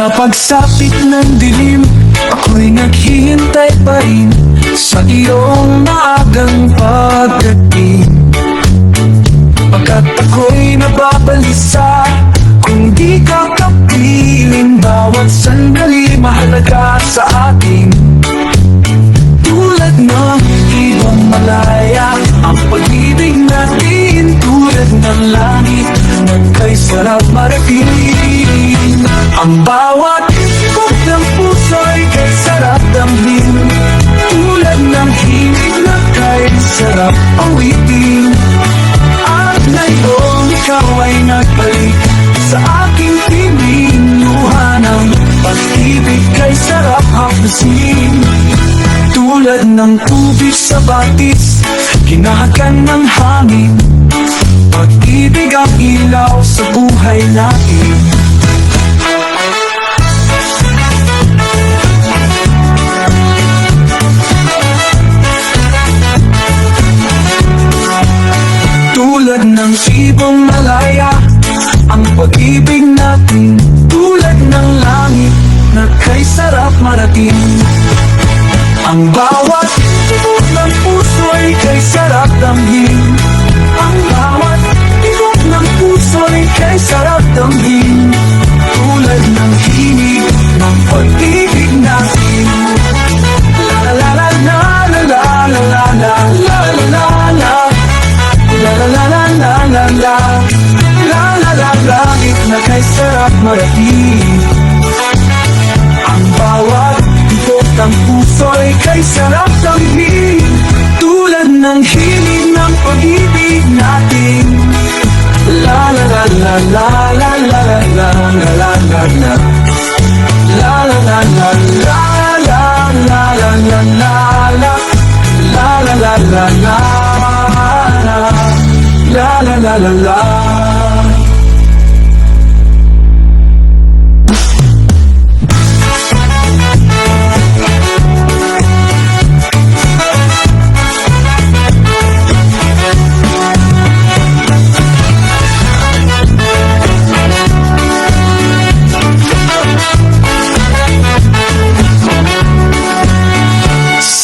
Sa pagsapit ng dilim, ako'y naghihintay pa rin sa iyong maagang pagdating. Pagkat ako'y nababalisa kung di ka kapiling, bawat sandali mahalaga sa atin. Tulad ng ibang malaya, ang pag-ibig natin tulad ng langit, nagkay sarap marating. Ang bawat ikot ng puso'y kay sarap damhin, tulad ng himig na kay sarap awitin. At ngayon ikaw ay nagbalik sa aking piling, luha ng pag-ibig kay sarap hapusin. Tulad ng tubig sa batis, ginahagan ng hangin, pag-ibig ang ilaw sa buhay natin. Tulad ng ibong malaya, ang pag-ibig natin tulad ng langit na kay sarap marating. Ang bawat tibok ng puso'y kay sarap damhin, ang bawat tibok ng puso'y kay sarap damhin, tulad ng himig ng pag-ibig natin. La la la la la la la la la la la la la. La la la la la la la. La la la langit na kay sarap marating. Ang bawat tibok ng puso'y kay sarap damhin, tulad ng himig ng pag-ibig natin. La la la la la la la la la la la la la. La la la la la la la la la la la. La la la la la. La la la la la.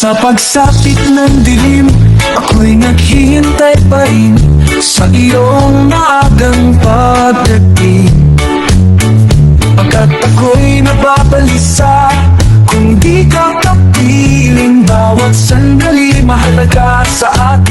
Sa pagsapit ng dilim, ako'y naghihintay pa rin sa iyong maagang pagdating. Pagkat ako'y nababalisa kung di ka kapiling, bawat sandali mahalaga sa atin.